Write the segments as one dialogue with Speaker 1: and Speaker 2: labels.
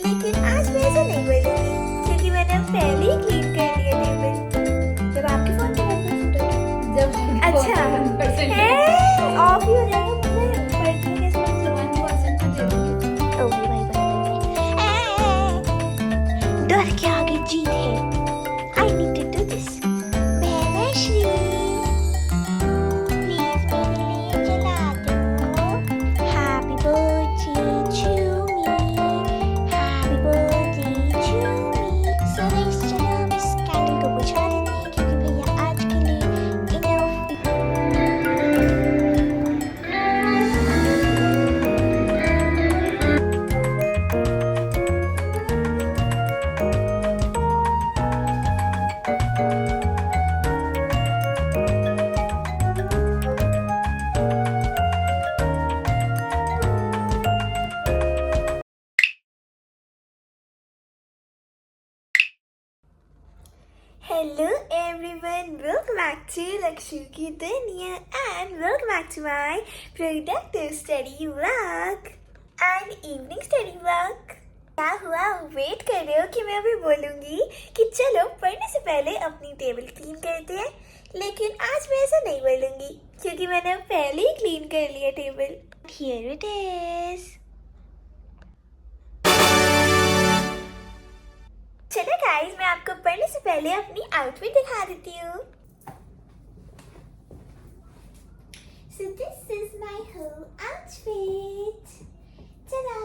Speaker 1: लेकिन आज मैं ऐसा नहीं बोलूंगी क्योंकि मैंने पहले ही क्लीन कर लिया टेबल। जब आपके फोन पे 1% होगा।
Speaker 2: जब
Speaker 1: अच्छा
Speaker 2: 1%
Speaker 1: है ऑफ ही हो जाएगा, मुझे पढ़ने कैसे पता
Speaker 2: 1% तो दे दूंगी।
Speaker 1: चलेगा? ओ भाई डर के आगे जीत है। I need to do this. मैंने श्री प्लीज मेरे लिए जला दो। Happy birthday to me. Happy birthday to me. So guys, चलो हम इस कैंडल को बुझा देते हैं क्योंकि भैया आज के लिए Hello everyone, welcome back to Lakshu Ki Dunya and welcome back to my productive study vlog and evening study vlog. क्या हुआ, वेट कर रहे हो कि मैं अभी बोलूंगी कि चलो पढ़ने से पहले अपनी टेबल क्लीन करते हैं, लेकिन आज मैं ऐसा नहीं बोलूंगी क्योंकि मैंने पहले ही क्लीन कर लिया टेबल। Here it is. चलो गाइस, मैं आपको पढ़ने से पहले अपनी आउटफिट दिखा देती हूँ। So this is my whole outfit. Ta-da!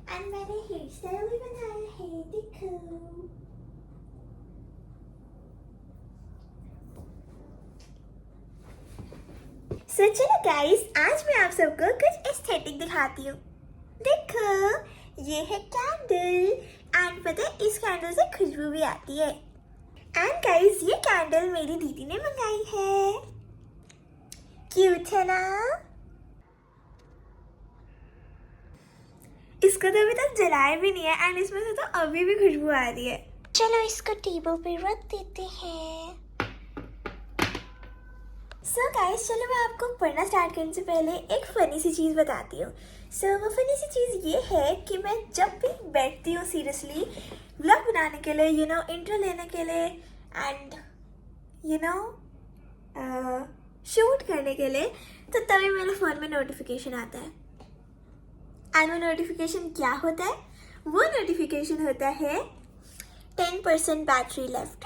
Speaker 1: And मैंने हेयर स्टाइल भी बनाया है, देखो। So चलो गाइस, आज मैं आप सबको कुछ एस्थेटिक दिखाती हूँ। देखो, ये है कैंडल एंड पता है इस कैंडल से खुशबू भी आती है। एंड गाइस, ये कैंडल मेरी दीदी ने मंगाई है। क्यूट है ना? इसको तो अभी तक जलाया भी नहीं है एंड इसमें से तो अभी भी खुशबू आ रही है। चलो इसको टेबल पे रख देते हैं। सो गाइस, चलो मैं आपको पढ़ना स्टार्ट करने से पहले एक फनी सी चीज़ बताती हूँ। वो फनी सी चीज़ ये है कि मैं जब भी बैठती हूँ सीरियसली व्लॉग बनाने के लिए, इंट्रो लेने के लिए एंड शूट करने के लिए, तो तभी मेरे फ़ोन में नोटिफिकेशन आता है। एंड वो नोटिफिकेशन क्या होता है? वो नोटिफिकेशन होता है 10% बैटरी लेफ्ट।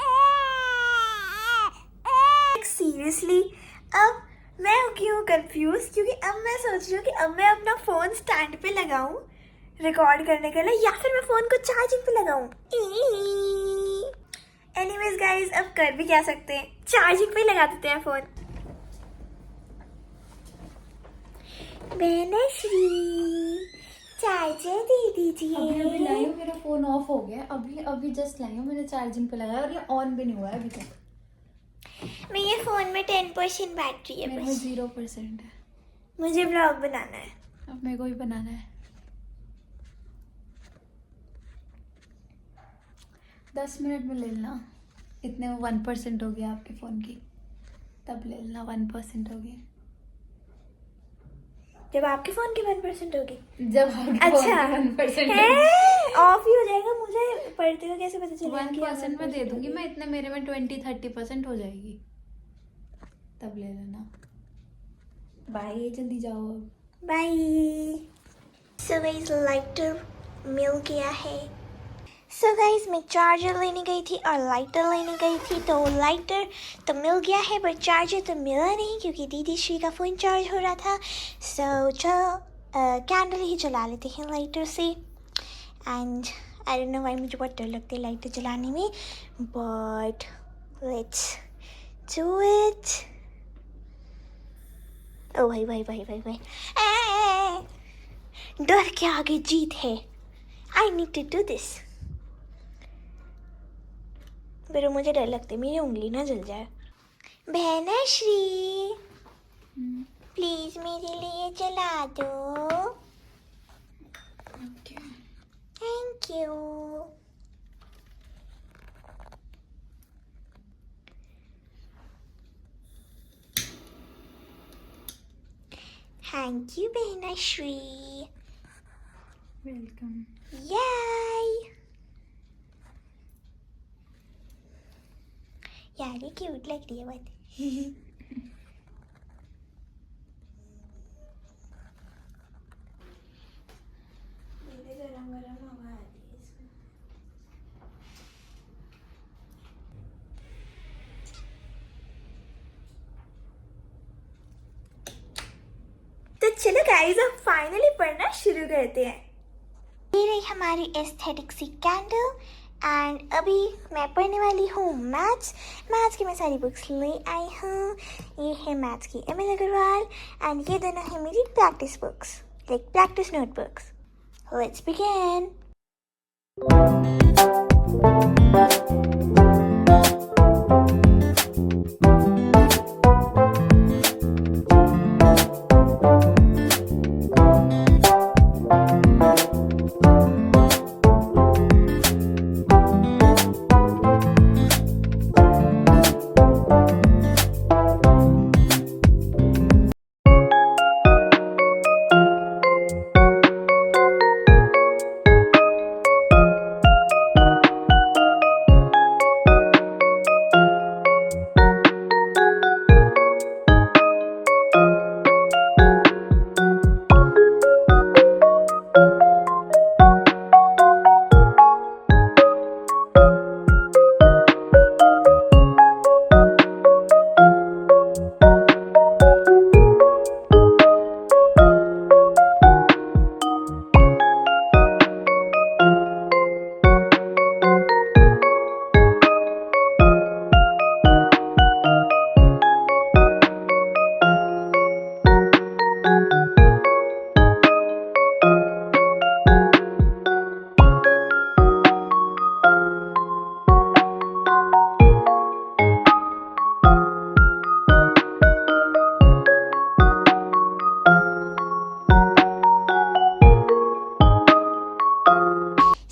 Speaker 1: सीरियसली, अब मैं क्यों कंफ्यूज, क्योंकि अब मैं सोच रही हूँ कि अब मैं अपना फ़ोन स्टैंड पे लगाऊं रिकॉर्ड करने के लिए या फिर मैं फ़ोन को चार्जिंग पे लगाऊं। एनीवेज गाइस, अब कर भी क्या सकते हैं, चार्जिंग पे लगा देते हैं फ़ोन। मैंने श्री चार्जर दे दीजिए।
Speaker 2: अभी लाई हूँ, मेरा फोन ऑफ हो गया। अभी जस्ट लाई हूँ, मैंने चार्जिंग पे लगाया और ये ऑन भी नहीं हुआ है अभी तक।
Speaker 1: मेरे फ़ोन में 10% बैटरी है,
Speaker 2: मेरे में 0% है।
Speaker 1: मुझे ब्लॉग बनाना है।
Speaker 2: अब मेरे को भी बनाना है। 10 मिनट में ले लेना। इतने में 1% हो गया आपके फ़ोन की, तब ले लेना। 1% हो गई
Speaker 1: जब आपके फ़ोन की 1% होगी।
Speaker 2: जब आपके
Speaker 1: अच्छा,
Speaker 2: फ़ोन की 1%
Speaker 1: ऑफ ही हो जाएगा, मुझे पढ़ते हुए कैसे पता चलेगा?
Speaker 2: 1% में दे दूंगी मैं। इतने मेरे में 20-30% हो जाएगी, तब ले लेना। बाय, जल्दी जाओ।
Speaker 1: बाय। सो गाइस, लाइटर मिल गया है। सो गाइस, मैं चार्जर लेने गई थी और लाइटर लेने गई थी, तो लाइटर तो मिल गया है पर चार्जर तो मिला नहीं क्योंकि दीदी श्री का फ़ोन चार्ज हो रहा था। सो चलो कैंडल ही जला लेते हैं लाइटर से। And I don't know why मुझे बहुत डर लगती है लाइटर जलाने में, बट लेट्स डू इट। ओ भाई भाई भाई भाई भाई, डर के आगे जीत है। I need to do this. पर मुझे डर लगता है मेरी उंगली ना जल जाए। बहन श्री, प्लीज मेरे लिए जला दो। Thank you. थैंक यू बहना श्री।
Speaker 2: वेलकम।
Speaker 1: याय यार, ये क्यूट लग रही है बहुत। गरम गरम हवा आ रही है इसमें। तो चलो गाइस, अब फाइनली पढ़ना शुरू करते हैं। ये रही हमारी एस्थेटिक सी कैंडल एंड अभी मैं पढ़ने वाली हूँ मैथ्स की मैं सारी बुक्स ले आई हूँ। ये है मैथ्स की एमएल अग्रवाल एंड ये दोनों है मेरी practice books, like practice notebooks. Let's begin.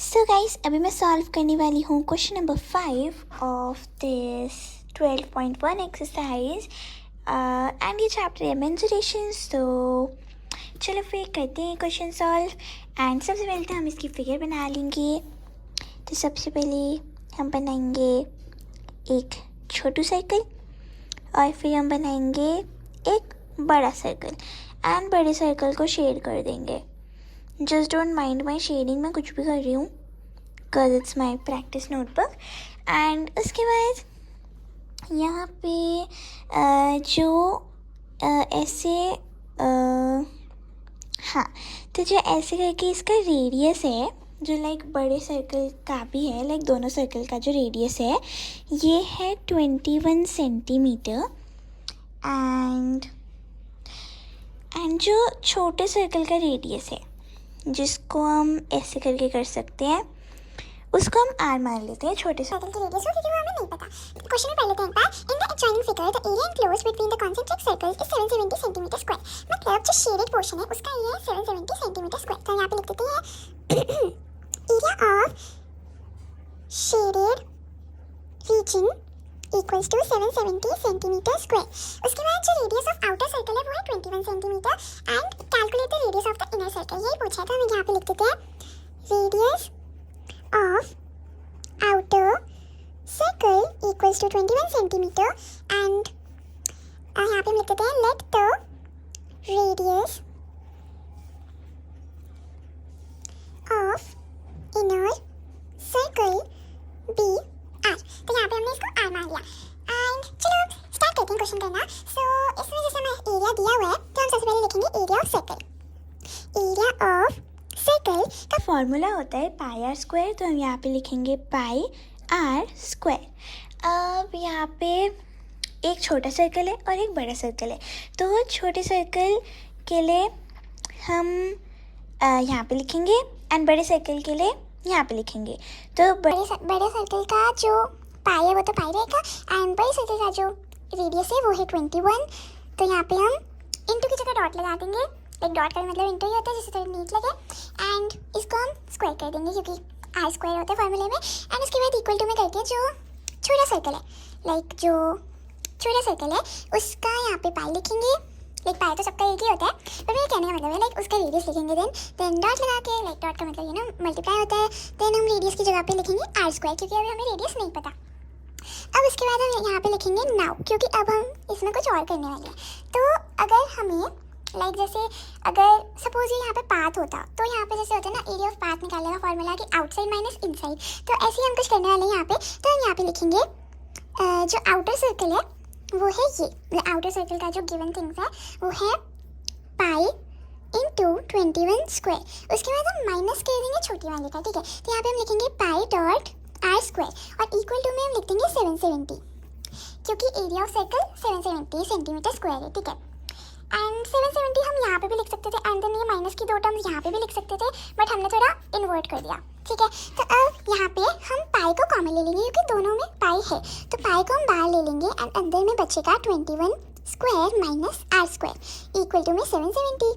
Speaker 1: So guys, अभी मैं सॉल्व करने वाली हूँ question number 5 of this 12.1 exercise and ये चैप्टर है मेंसुरेशंस। तो चलो फिर करते हैं क्वेश्चन सॉल्व। एंड सबसे पहले तो हम इसकी फिगर बना लेंगे। तो सबसे पहले हम बनाएंगे एक छोटू सर्कल और फिर हम बनाएंगे एक बड़ा सर्कल एंड बड़े सर्कल को शेड कर देंगे। Just don't mind my shading, मैं कुछ भी कर रही हूँ because it's my practice notebook. And उसके बाद यहाँ पे ऐसे हाँ, तो जो ऐसे करके इसका रेडियस है, जो लाइक बड़े सर्कल का भी है, लाइक दोनों सर्कल का जो रेडियस है ये है 21 सेंटीमीटर। एंड जो छोटे सर्कल का रेडियस है जिसको हम ऐसे करके कर सकते हैं, उसको हम आर मान लेते हैं छोटे सर्कल के रेडियस को, क्योंकि वो हमें नहीं पता। क्वेश्चन में पढ़ लेते हैं एक बार। In the adjoining figure the area enclosed between the concentric circles is 770 centimetre square. मतलब जो शेडेड पोर्शन है उसका एरिया है 770 सेंटीमीटर स्क्वायर। तो यहाँ पे लिख देते हैं area of shaded region equals to 770 centimetre square. उसके बाद जो रेडियस ऑफ आउटर सर्कल है वो है 21 centimetre and calculate the radius of the inner circle. यही पूछा था, हम यहाँ पे लिख देते हैं radius of outer circle equals to 21 centimetre and यहाँ पे हम लिख देते हैं let the radius of inner circle be R. तो यहाँ पे हमने इसको आर मान लिया एंड चलो स्टार्ट करते हैं क्वेश्चन करना। सो इसमें जैसे हमें एरिया दिया हुआ है तो हम सबसे पहले लिखेंगे area of circle. Area of circle का फॉर्मूला होता है पाई आर स्क्वायर, तो हम यहाँ पे लिखेंगे पाई आर स्क्वायर। अब यहाँ पे एक छोटा सर्कल है और एक बड़ा सर्कल है, तो छोटे सर्कल के लिए हम यहाँ पे लिखेंगे एंड बड़े सर्कल के लिए यहाँ पे लिखेंगे। तो बड़े सर्कल का जो पाई है वो तो पाई रहेगा एंड बड़े सर्कल का जो रेडियस है वो है 21। तो यहाँ पे हम इंटू की जगह डॉट लगा देंगे। एक डॉट का मतलब इंटू ही होता है, जिससे थोड़ा नीट लगे। एंड इसको हम स्क्वायर कर देंगे क्योंकि आर स्क्वायर होता है फॉर्मूले में। एंड उसके बाद इक्वल टू में करके जो छोटा सर्कल है, लाइक जो छोटा सर्कल है उसका यहाँ पे पाई लिखेंगे लाइक पाई तो सबका एक ही होता है, पर मेरे कहने का मतलब है लाइक उसका रेडियस लिखेंगे, देन डॉट लगा के, लाइक डॉट का मतलब मल्टीप्लाई होता है, देन हम रेडियस की जगह पे लिखेंगे r स्क्वायर, क्योंकि अभी हमें रेडियस नहीं पता। अब इसके बाद हम यहाँ पे लिखेंगे नाउ, क्योंकि अब हम इसमें कुछ और करने वाले हैं। तो अगर हमें लाइक जैसे अगर सपोज ये यहाँ पे पाथ होता, तो यहाँ पे जैसे होता है ना एरिया ऑफ पाथ निकालने का फॉर्मूला कि आउटसाइड माइनस इनसाइड, तो ऐसे ही हम कुछ करने वाले हैं यहाँ पे। तो हम यहाँ पे लिखेंगे जो आउटर सर्कल है वो है ये, आउटर सर्कल का जो गिवन थिंग्स है वो है पाई इंटू 21 स्क्वायर। उसके बाद हम माइनस कर देंगे छोटी वाले का, ठीक है। तो यहाँ पे हम लिखेंगे पाई डॉट r स्क्वायर और इक्वल टू में हम लिख देंगे 770, क्योंकि area of circle 770 centimetre square है, ठीक है। एंड 770 हम यहाँ पे भी लिख सकते थे, एंड देन ये माइनस की दो टर्म्स यहाँ पे भी लिख सकते थे, बट हमने थोड़ा इन्वर्ट कर दिया, ठीक है। तो अब यहाँ पे हम पाई को कॉमन ले लेंगे, क्योंकि दोनों में पाई है, तो पाई को हम बाहर ले लेंगे एंड अंदर में बचेगा 21 square minus r square equal to में 770।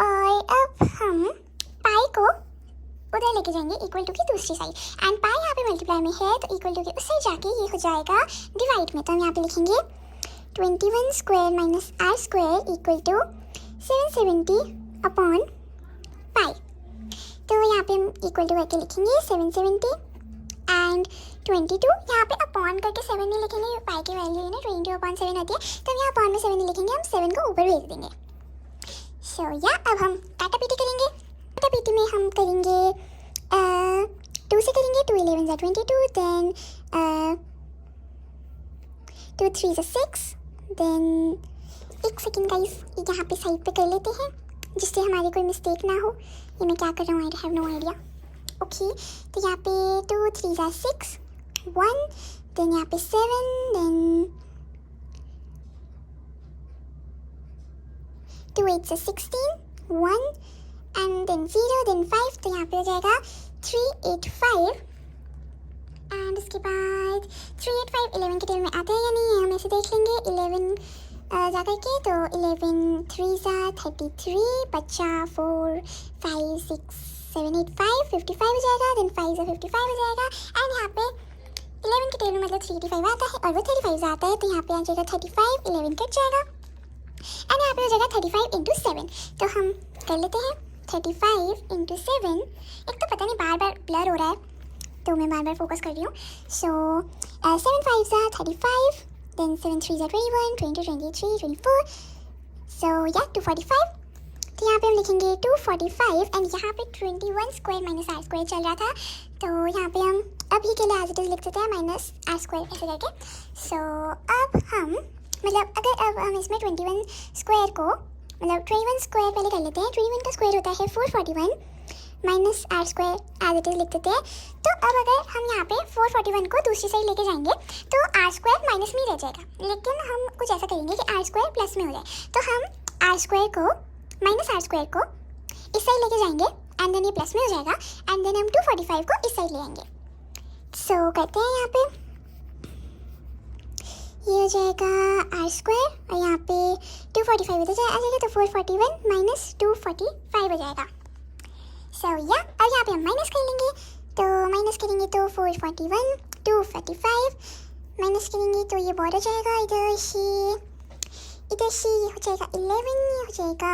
Speaker 1: और अब हम पाई को उधर लेके जाएंगे इक्वल टू की दूसरी साइड, एंड पाई यहाँ पे मल्टीप्लाई में है, तो इक्वल टू की उस साइड जाके ये हो जाएगा डिवाइड में। तो हम यहाँ पे लिखेंगे 21 square minus r square equal to 770 upon pi. तो यहाँ पे हम इक्वल टू करके लिखेंगे 770 एंड 22, यहाँ पे अपॉन करके 7 नहीं लिखेंगे, पाई की वैल्यू है ना 22 अपॉन 7 आती है, तो हम यहाँ अपॉन में 7 नहीं लिखेंगे, हम 7 को ऊपर भेज देंगे। सो या अब हम काटा पीटी करेंगे। काटा पीटी में हम करेंगे 2 से करेंगे, 2 11 22, देन 2 3 6, देन एक सेकेंड गाइस यहाँ पे साइड पे कर लेते हैं जिससे हमारी कोई मिस्टेक ना हो। ये मैं क्या कर रहा हूँ, I have no idea. Okay, तो यहाँ पे 2 3 6 1, देन यहाँ पे 7, देन 2 8 16 1, एंड देन 0, देन 5, तो यहाँ पे हो जाएगा 385, एंड उसके बाद 385 11 के टेबल में आता है या नहीं, हम ऐसे देख लेंगे। 11 जा करके तो 11 3 33, बच्चा 4 5 6 7 8 5 55 हो जाएगा, देन 5 55 हो जाएगा, एंड यहाँ पे 11 के टेबल में मतलब 385 आता है और वो 35 आता है, तो यहाँ पे आ जाएगा 35, 11 कट जाएगा, एंड यहाँ पे हो जाएगा 35 इंटू 7। तो हम कर लेते हैं 35 इंटू 7। एक तो पता नहीं बार बार ब्लर हो रहा है, तो मैं बार बार फोकस कर रही हूँ। सो 7 5 35, देन 7 3 21, 20 23 24, सो या 245। तो यहाँ पे हम लिखेंगे 245, एंड यहाँ पे 21 स्क्वायर माइनस r स्क्वायर चल रहा था, तो यहाँ पे हम अभी के लिए एज इट इज लिख सकते हैं माइनस r स्क्वायर ऐसे करके। सो अब हम मतलब अगर अब हम इसमें 21 स्क्वायर को मतलब 21 स्क्वायर पहले कर लेते हैं। 21 का स्क्वायर होता है 441 minus r square as it is लिख देते हैं। तो अब अगर हम यहाँ पे 441 को दूसरी साइड लेके जाएंगे तो r स्क्वायर माइनस में ही रह जाएगा, लेकिन हम कुछ ऐसा करेंगे कि r स्क्वायर प्लस में हो जाए। तो हम r स्क्वायर को माइनस r स्क्वायर को इस साइड लेके जाएंगे, एंड देन ये प्लस में हो जाएगा, एंड देन हम 245 को इस साइड ले आएंगे। सो करते हैं, यहाँ पे ये हो जाएगा r स्क्वायर और यहाँ पे 245 आ जाएगा, तो 441 माइनस 245 हो जाएगा। सो या अब यहाँ पे हम माइनस कर लेंगे, तो माइनस करेंगे तो 441 245 माइनस करेंगे तो ये बहुत हो जाएगा, इधर से ये हो जाएगा 11, ये हो जाएगा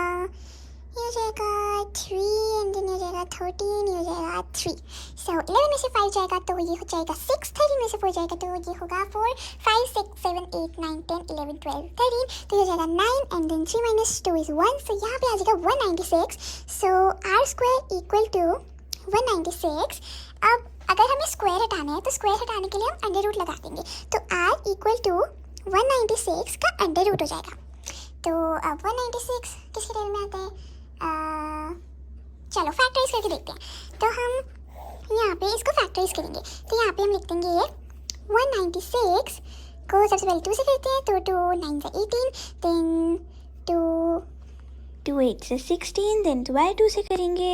Speaker 1: 3, एंड देन हो जाएगा 13, ये हो जाएगा 3। सो 11 में से 5 जाएगा तो ये हो जाएगा 6, 13 में से 4 जाएगा तो ये होगा 4 5 6 7 8 9 10 11 12 13, तो ये हो जाएगा 9, एंड देन 3 माइनस 2 इज 1, सो यहाँ पे आ जाएगा 196। सो r स्क्वायर इक्वल टू 196। अब अगर हमें स्क्वायर हटाना है तो स्क्वायर हटाने के लिए हम अंडर रूट लगा देंगे, तो r इक्वल टू 196 का अंडर रूट हो जाएगा। तो अब 196 किसके टेबल में आता है, चलो फैक्टराइज करके देखते हैं। तो हम यहाँ पे इसको फैक्टराइज करेंगे, तो यहाँ पे हम लिख देंगे 196 को सबसे पहले 2 से करते हैं, तो 2 9 से 18, देन 2 8 से 16, देन दोबारा 2 से करेंगे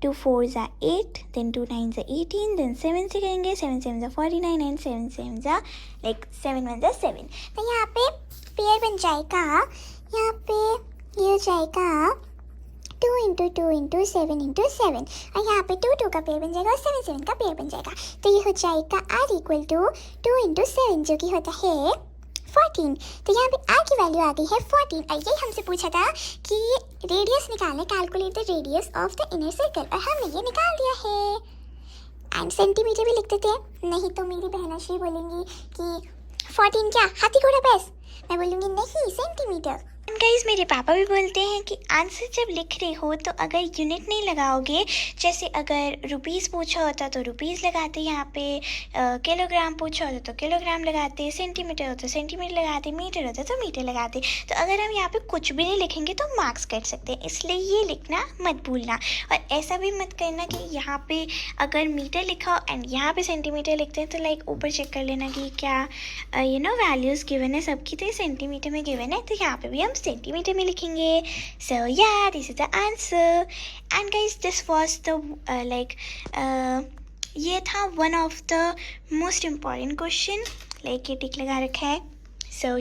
Speaker 1: 2 4 से 8, देन 2 9 से 18, देन 7 से करेंगे 7 7 से 49, एंड 7 7 से लाइक 7 1 से 7। तो यहाँ पे पेयर बन जाएगा, यहाँ पे ये हो जाएगा 2 इंटू 2 इंटू 7 इंटू 7, और यहाँ पे 2 2 का पेयर बन जाएगा और 7 7 का पेयर बन जाएगा, तो ये हो जाएगा r इक्वल टू 2 इंटू 7 जो कि होता है 14। तो यहाँ पे r की वैल्यू आ गई है 14 और ये हमसे पूछा था कि रेडियस निकालने, calculate the radius of the inner circle, और हमने ये निकाल दिया है। एंड सेंटीमीटर भी लिख देते हैं, नहीं तो मेरी बहनाश्री बोलेंगी कि 14 क्या हाथी घोड़ा भैंस, मैं बोलूँगी नहीं सेंटीमीटर। एंड गाइस मेरे पापा भी बोलते हैं कि आंसर जब लिख रहे हो तो अगर यूनिट नहीं लगाओगे, जैसे अगर रुपीज़ पूछा होता तो रुपीज़ लगाते, यहाँ पे किलोग्राम पूछा होता तो किलोग्राम लगाते, सेंटीमीटर होता तो सेंटीमीटर लगाते, मीटर होता तो मीटर लगाते। तो अगर हम यहाँ पे कुछ भी नहीं लिखेंगे तो मार्क्स कट सकते हैं, इसलिए ये लिखना मत भूलना। और ऐसा भी मत करना कि यहाँ पे अगर मीटर लिखा हो एंड यहाँ पे सेंटीमीटर लिखते हैं तो लाइक ऊपर चेक कर लेना कि क्या वैल्यूज़ गिवन है सबकी, तो ये सेंटीमीटर में गिवन है तो यहाँ पे भी हम सेंटीमीटर में लिखेंगे। सो या this is the answer. And guys this was the ये था one of the most important question, like ये टिक लगा रखा है। सो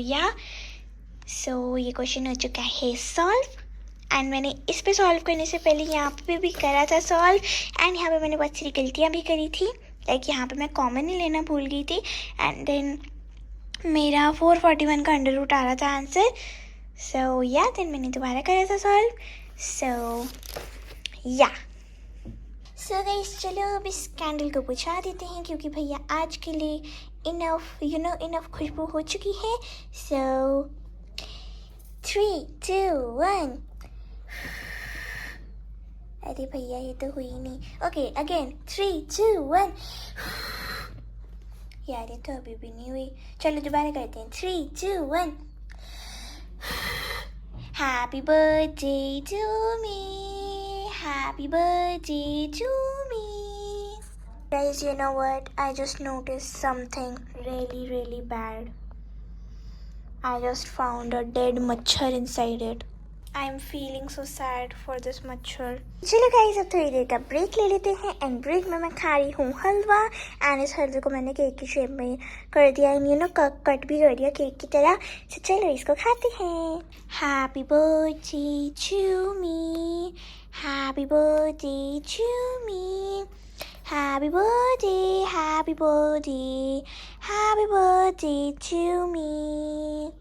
Speaker 1: ये क्वेश्चन हो चुका है सॉल्व। एंड मैंने इस पे सॉल्व करने से पहले यहाँ पे भी करा था सॉल्व, एंड यहाँ पे मैंने बहुत सारी गलतियाँ भी करी थी, लाइक यहाँ पे मैं कॉमन ही लेना भूल गई थी, एंड देन मेरा 441 का अंडर रूट आ रहा था आंसर। सो या देन मैंने दोबारा करा था सॉल्व। सो गाइस चलो अब इस कैंडल को बुझा देते हैं, क्योंकि भैया आज के लिए इनफ खुशबू हो चुकी है। सो 3, 2, 1। अरे भैया ये तो हुई नहीं। Okay again 3, 2, 1। यार ये तो अभी भी नहीं हुई, चलो दोबारा करते हैं। 3, 2, 1। Happy birthday to me, happy birthday to me. Guys, you know what? I just noticed something really bad. I just found a dead मच्छर inside it. I am feeling so sad for this मच्छर। चलो guys अब थोड़ी देर का break ले लेते हैं, and break में मैं खा रही हूँ हलवा, एंड इस हलवे को मैंने केक की शेप में कर दिया, एंड कट भी कर दिया केक की तरह। तो चलो इसको खाते हैं। Happy birthday to me, happy birthday to me, happy birthday, happy birthday, happy birthday to me.